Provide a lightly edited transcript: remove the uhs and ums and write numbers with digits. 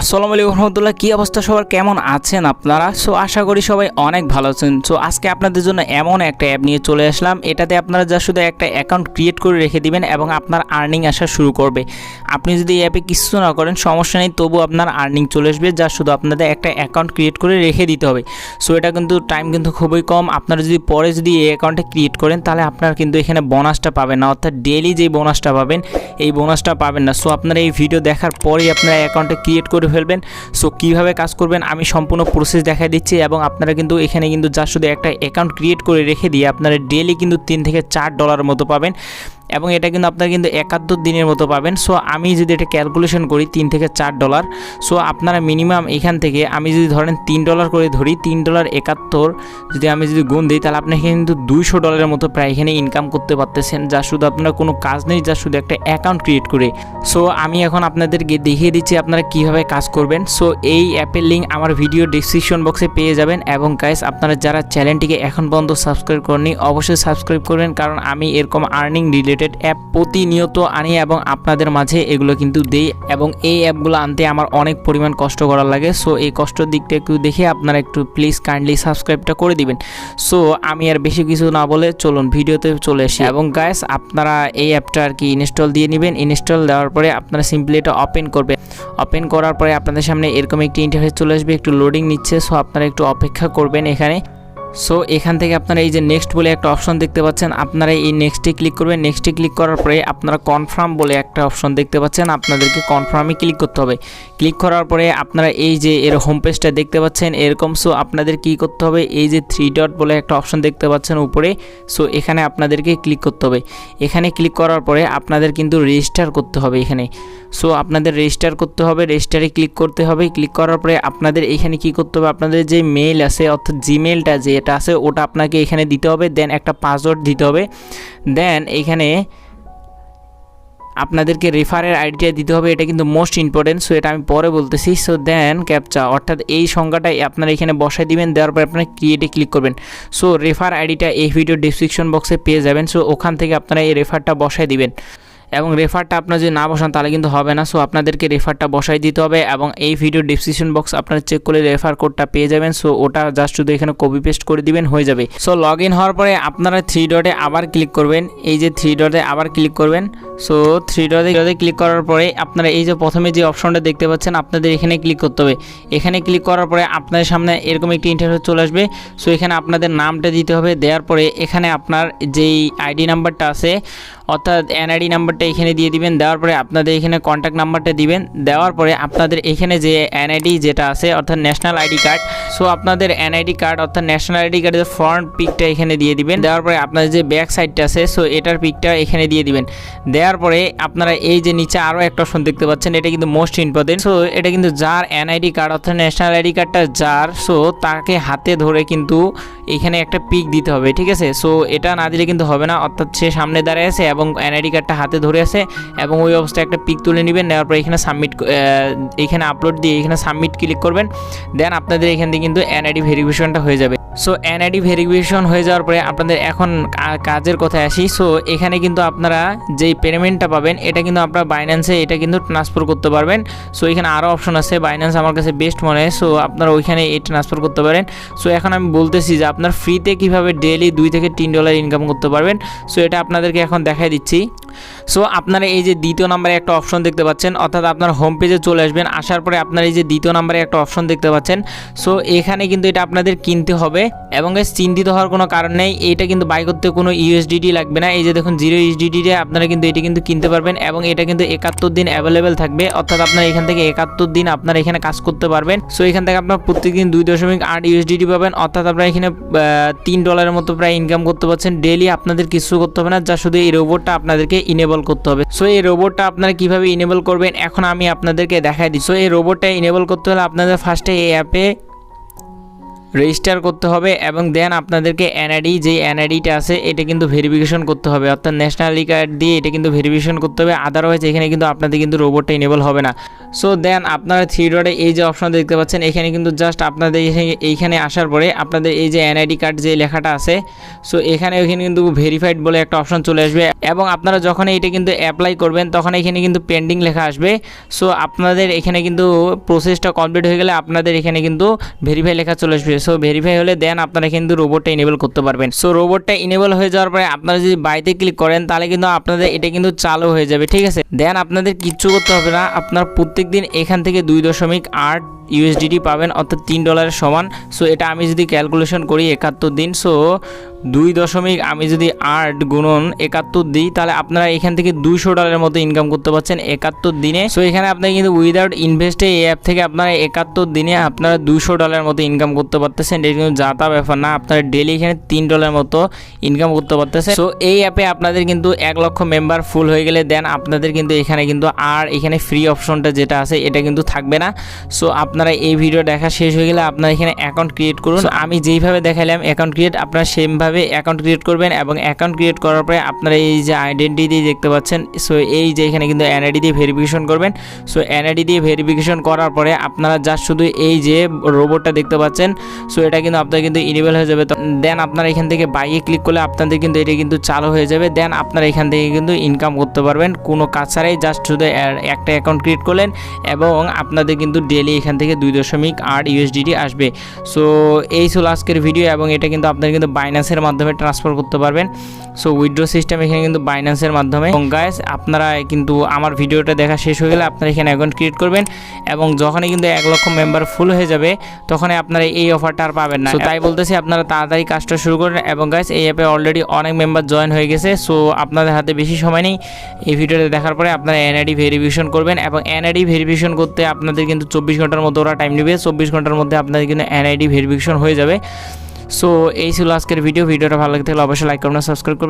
আসসালামু আলাইকুম রহমতুল্লাহ। কী অবস্থা সবার, কেমন আছেন আপনারা? সো আশা করি সবাই অনেক ভালো আছেন। সো আজকে আপনাদের জন্য এমন একটা অ্যাপ নিয়ে চলে আসলাম, এটাতে আপনারা যা শুধু একটা অ্যাকাউন্ট ক্রিয়েট করে রেখে দিবেন এবং আপনার আর্নিং আসা শুরু করবে। আপনি যদি এই অ্যাপে কিছু না করেন সমস্যা নেই, তবু আপনার আর্নিং চলে আসবে। যা শুধু আপনাদের একটা অ্যাকাউন্ট ক্রিয়েট করে রেখে দিতে হবে। সো এটা কিন্তু টাইম কিন্তু খুবই কম। আপনারা যদি পরে যদি এই অ্যাকাউন্টটা ক্রিয়েট করেন তাহলে আপনারা কিন্তু এখানে বোনাসটা পাবেন না, অর্থাৎ ডেইলি যে বোনাসটা পাবেন এই বোনাসটা পাবেন না। সো আপনারা এই ভিডিও দেখার পরেই আপনারা অ্যাকাউন্টটা ক্রিয়েট করে ফেলবেন। সো কীভাবে কাজ করবেন আমি সম্পূর্ণ প্রসেস দেখা দিচ্ছি এবং আপনারা কিন্তু এখানে কিন্তু যা শুধু একটা অ্যাকাউন্ট ক্রিয়েট করে রেখে দিয়ে আপনারা ডেইলি কিন্তু $3 থেকে $4 মতো পাবেন এবং এটা কিন্তু আপনারা কিন্তু 71 দিনের মতো পাবেন। সো আমি যদি এটা ক্যালকুলেশন করি $3 থেকে $4, সো আপনারা মিনিমাম এখান থেকে আমি যদি ধরেন $3 করে ধরি, $3.71 যদি আমি যদি গুণ দিই তাহলে আপনি এখানে কিন্তু $200 মতো প্রায় এখানে ইনকাম করতে পারতেছেন, যা শুধু আপনার কোনো কাজ নেই, যা শুধু একটা অ্যাকাউন্ট ক্রিয়েট করে। সো আমি এখন আপনাদেরকে দেখিয়ে দিচ্ছি আপনারা কীভাবে কাজ করবেন। সো এই অ্যাপের লিঙ্ক আমার ভিডিও ডেসক্রিপশন বক্সে পেয়ে যাবেন এবং গাইস আপনারা যারা চ্যানেলটিকে এখন পর্যন্ত সাবস্ক্রাইব করেননি অবশ্যই সাবস্ক্রাইব করবেন, কারণ আমি এরকম আর্নিং রিলেটেড অ্যাপ প্রতিনিয়ত আনি এবং আপনাদের মাঝে এগুলো কিন্তু দেই এবং এই অ্যাপগুলো আনতে আমার অনেক পরিমাণ কষ্ট করা লাগে। সো এই কষ্টের দিকটা একটু দেখে আপনারা একটু প্লিজ কাইন্ডলি সাবস্ক্রাইবটা করে দিবেন। সো আমি আর বেশি কিছু না বলে চলুন ভিডিওতে চলে আসি। এবং গাইস আপনারা এই অ্যাপটা আর কি ইনস্টল দিয়ে নেবেন। ইনস্টল দেওয়ার পরে আপনারা সিম্পলি এটা ওপেন করবেন। ওপেন করার পরে আপনাদের সামনে এরকম একটি ইন্টারফেস চলে আসবে, একটু লোডিং নিচ্ছে। সো আপনারা একটু অপেক্ষা করবেন এখানে। সো এখান থেকে আপনারা এই যে নেক্সট বলে একটা অপশন দেখতে পাচ্ছেন, আপনারা এই নেক্সটে ক্লিক করবেন। নেক্সটে ক্লিক করার পরে আপনারা কনফার্ম বলে একটা অপশন দেখতে পাচ্ছেন, আপনাদেরকে কনফার্মে ক্লিক করতে হবে। ক্লিক করার পরে আপনারা এই যে এর হোম পেজটা দেখতে পাচ্ছেন এরকম। সো আপনাদের কি করতে হবে, এই যে 3 ডট বলে একটা অপশন দেখতে পাচ্ছেন উপরে, সো এখানে আপনাদেরকে ক্লিক করতে হবে। এখানে ক্লিক করার পরে আপনাদের কিন্তু রেজিস্টার করতে হবে এখানে। সো আপনাদের রেজিস্টার করতে হবে, রেজিস্টারে ক্লিক করতে হবে। ক্লিক করার পরে আপনাদের এখানে কি করতে হবে, আপনাদের যে মেইল আছে অর্থাৎ জিমেইলটা যে এটা আছে ওটা আপনাকে এখানে দিতে হবে। দেন একটা পাসওয়ার্ড দিতে হবে। দেন এখানে আপনাদেরকে রেফারের আইডিটা দিতে হবে, এটা কিন্তু মোস্ট ইম্পর্টেন্ট। সো এটা আমি পরে বলতেছি। সো দেন ক্যাপচা অর্থাৎ এই সংখ্যাটাই আপনারা এখানে বসাই দিবেন। দেওয়ার পরে আপনারা ক্রিয়েটে ক্লিক করবেন। সো রেফার আইডিটা এই ভিডিও ডেসক্রিপশন বক্সে পেয়ে যাবেন। সো ওখান থেকে আপনারা এই রেফারটা বসাই দিবেন এবং রেফারটা আপনারা যদি না বসান তাহলে কিন্তু হবে না। সো আপনাদেরকে রেফারটা বসাই দিতে হবে এবং এই ভিডিও ডেসক্রিপশন বক্স আপনারা চেক করে রেফার কোডটা পেয়ে যাবেন। সো ওটা জাস্ট শুধু এখানে কপি পেস্ট করে দিবেন, হয়ে যাবে। সো লগ ইন হওয়ার পরে আপনারা 3 ডটে আবার ক্লিক করবেন। এই যে 3 ডটে আবার ক্লিক করবেন। সো 3 ডটে ক্লিক করার পরে আপনারা এই যে প্রথমে যে অপশনটা দেখতে পাচ্ছেন আপনাদের এখানে ক্লিক করতে হবে। এখানে ক্লিক করার পরে আপনাদের সামনে এরকম একটি ইন্টারফেস চলে আসবে। সো এখানে আপনাদের নামটা দিতে হবে। দেওয়ার পরে এখানে আপনার যেই আইডি নাম্বারটা আছে অর্থাৎ এনআইডি নাম্বারটা এখানে দিয়ে দিবেন। দেওয়ার পরে আপনাদের এখানে কন্ট্যাক্ট নাম্বারটা দিবেন। দেওয়ার পরে আপনাদের এখানে যে এনআইডি যেটা আছে অর্থাৎ ন্যাশনাল আইডি কার্ড, সো আপনাদের এনআইডি কার্ড অর্থাৎ ন্যাশনাল আইডি কার্ডের ফ্রন্ট পিকটা এখানে দিয়ে দিবেন। দেওয়ার পরে আপনাদের যে ব্যাক সাইডটা আছে সো এটার পিকটা এখানে দিয়ে দিবেন। দেওয়ার পরে আপনারা এই যে নিচে আরও একটা অপশন দেখতে পাচ্ছেন, এটা কিন্তু মোস্ট ইম্পর্টেন্ট। সো এটা কিন্তু যার এনআইডি কার্ড অর্থাৎ ন্যাশনাল আইডি কার্ডটা যার, সো তাকে হাতে ধরে কিন্তু এখানে একটা পিক দিতে হবে, ঠিক আছে। সো এটা না দিলে কিন্তু হবে না, অর্থাৎ সে সামনে দাঁড়িয়ে আছে এবং এনআইডি কার্ডটা হাতে ধরে আছে এবং ওই অবস্থায় একটা পিক তুলে নেবেন। নেওয়ার পরে এখানে সাবমিট, এখানে আপলোড দিয়ে এখানে সাবমিট ক্লিক করবেন। দেন আপনাদের এখান থেকে কিন্তু এনআইডি ভেরিফিকেশনটা হয়ে যাবে। সো এনআইডি ভেরিফিকেশন হয়ে যাওয়ার পরে আপনাদের এখন কাজের কথায় আসি। সো এখানে কিন্তু আপনারা যেই পেমেন্টটা পাবেন এটা কিন্তু আপনারা বাইন্যান্সে এটা কিন্তু ট্রান্সফার করতে পারবেন। সো এখানে আরও অপশন আছে, বাইন্যান্স আমার কাছে বেস্ট মনে হয়। সো আপনারা ওইখানে এই ট্রান্সফার করতে পারেন। সো এখন আমি বলতেছি যে আপনার ফ্রিতে কীভাবে ডেইলি $2 থেকে $3 ইনকাম করতে পারবেন। সো এটা আপনাদেরকে এখন দেখাই দিচ্ছি। সো আপনারা এই যে দ্বিতীয় নাম্বারে একটা অপশন দেখতে পাচ্ছেন, অর্থাৎ আপনার হোম পেজে চলে আসবেন। আসার পরে আপনারা এই যে দ্বিতীয় নাম্বারে একটা অপশন দেখতে পাচ্ছেন। সো এখানে কিন্তু এটা আপনাদের কিনতে হবে এবং চিন্তিত হওয়ার কোনো কারণ নেই। এটা কিন্তু বাই করতে কোনো ইউএসডিটি লাগবে না। এই যে দেখুন 0 USDT আপনারা কিন্তু এটা কিন্তু কিনতে পারবেন এবং এটা কিন্তু 71 দিন অ্যাভেলেবেল থাকবে, অর্থাৎ আপনারা এখান থেকে 71 দিন আপনারা এখানে কাজ করতে পারবেন। সো এখান থেকে আপনার প্রত্যেকদিন 2.8 USDT পাবেন, অর্থাৎ আপনারা এখানে $3 মতো প্রায় ইনকাম করতে পারছেন ডেইলি। আপনাদের কিছু করতে হবে না, যা শুধু এই রোবটটা আপনাদেরকে ইনেবল করতে হবে। সো এই রোবটটা আপনারা কিভাবে ইনেবল করবেন এখন আমি আপনাদেরকে দেখাই দিই। সো এই রোবটটা ইনেবল করতে হলে আপনাদের ফার্স্টে এই অ্যাপে রেজিস্টার করতে হবে এবং দেন আপনাদেরকে এনআইডি যে এনআইডিটা আছে এটা কিন্তু ভেরিফিকেশন করতে হবে, অর্থাৎ ন্যাশনালিটি কার্ড দিয়ে এটা কিন্তু ভেরিফিকেশন করতে হবে, আদারওয়াইজ এখানে কিন্তু আপনাদের কিন্তু রোবটটা ইনেবল হবে না। সো দেন আপনারা 3 ডটে এই যে অপশন দেখতে পাচ্ছেন এখানে কিন্তু জাস্ট আপনাদের এইখানে আসার পরে আপনাদের এই যে এনআইডি কার্ড যে লেখাটা আছে সো এখানে কিন্তু ভেরিফাইড বলে একটা অপশন চলে আসবে এবং আপনারা যখন এটা কিন্তু অ্যাপ্লাই করবেন তখন এখানে কিন্তু পেন্ডিং লেখা আসবে। সো আপনাদের এখানে কিন্তু প্রসেসটা কমপ্লিট হয়ে গেলে আপনাদের এখানে কিন্তু ভেরিফাই লেখা চলে আসবে। সো ভেরিফাই হলে দেন আপনারা কিন্তু রোবটটা ইনেবল করতে পারবেন। সো রোবটটা ইনেবল হয়ে যাওয়ার পরে আপনারা যদি বাইতে ক্লিক করেন তাহলে কিন্তু আপনাদের এটা কিন্তু চালু হয়ে যাবে, ঠিক আছে। দেন আপনাদের কিচ্ছু করতে হবে না, আপনার প্রত্যেক দিন এখান থেকে 2.8 ইউএসডিটি পাবেন, অর্থাৎ $3 সমান। সো এটা আমি যদি ক্যালকুলেশন করি 71 দিন, সো 2.8 গুণন 71 দিই তাহলে আপনারা এখান থেকে $200 মতো ইনকাম করতে পারছেন 71 দিনে। সো এখানে আপনারা কিন্তু উইদাউট ইনভেস্টে এই অ্যাপ থেকে আপনারা 71 দিনে আপনারা $200 মতো ইনকাম করতে পারতেছেন। এটা কিন্তু যা তা ব্যাপার না, আপনারা ডেলি এখানে $3 মতো ইনকাম করতে পারতেছেন। সো এই অ্যাপে আপনাদের কিন্তু 1 লক্ষ মেম্বার ফুল হয়ে গেলে দেন আপনাদের কিন্তু এখানে কিন্তু আর এখানে ফ্রি অপশনটা যেটা আছে এটা কিন্তু থাকবে না। সো আপনারা এই ভিডিও দেখা শেষ হয়ে গেলে আপনারা এখানে অ্যাকাউন্ট ক্রিয়েট করুন। আমি যেইভাবে দেখালাম অ্যাকাউন্ট ক্রিয়েট আপনারা সেমভাবে অ্যাকাউন্ট ক্রিয়েট করবেন এবং অ্যাকাউন্ট ক্রিয়েট করার পরে আপনারা এই যে আইডেন্টিটি দেখতে পাচ্ছেন সো এই যে এখানে কিন্তু এনআইডি দিয়ে ভেরিফিকেশন করবেন। সো এনআইডি দিয়ে ভেরিফিকেশন করার পরে আপনারা জাস্ট শুধু এই যে রোবটটা দেখতে পাচ্ছেন সো এটা কিন্তু আপনার কিন্তু ইনেবল হয়ে যাবে। দেন আপনারা এখান থেকে বাইয়ে ক্লিক করলে আপনাদের কিন্তু এটা কিন্তু চালু হয়ে যাবে। দেন আপনারা এখান থেকে কিন্তু ইনকাম করতে পারবেন কোনো কাজ ছাড়াই, জাস্ট শুধু একটা অ্যাকাউন্ট ক্রিয়েট করলেন এবং আপনাদের কিন্তু ডেলি এখান থেকে 2.8 ইউএসডিটি আসবে। সো এই ছিল আজকের ভিডিও এবং এটা কিন্তু আপনারা কিন্তু বাইন্যান্সের মাধ্যমে ট্রান্সফার করতে পারবেন। সো উইথড্র সিস্টেম এখানে কিন্তু বাইন্যান্সের মাধ্যমে। এবং গাইস আপনারা কিন্তু আমার ভিডিওটা দেখা শেষ হয়ে গেলে আপনারা এখানে অ্যাকাউন্ট ক্রিয়েট করবেন এবং যখনই কিন্তু 1 লক্ষ মেম্বার ফুল হয়ে যাবে তখনই আপনারা এই অফারটা আর পাবেন না। সো তাই বলতেছি আপনারা তাড়াতাড়ি কাজটা শুরু করেন এবং গাইস এই অ্যাপে অলরেডি অনেক মেম্বার জয়েন হয়ে গেছে। সো আপনাদের হাতে বেশি সময় নেই, এই ভিডিওটা দেখার পরে আপনারা এনআইডি ভেরিফিকেশন করবেন এবং এনআইডি ভেরিফিকেশন করতে আপনাদের কিন্তু 24 ঘন্টার মতো ওরা টাইম নেবে। 24 ঘন্টার মধ্যে আপনাদের কিন্তু এনআইডি ভেরিফিকেশন হয়ে যাবে। সো এই ছিল আজকের ভিডিওটা ভালো লাগতে হলে অবশ্যই লাইক করবেন, সাবস্ক্রাইব করবেন।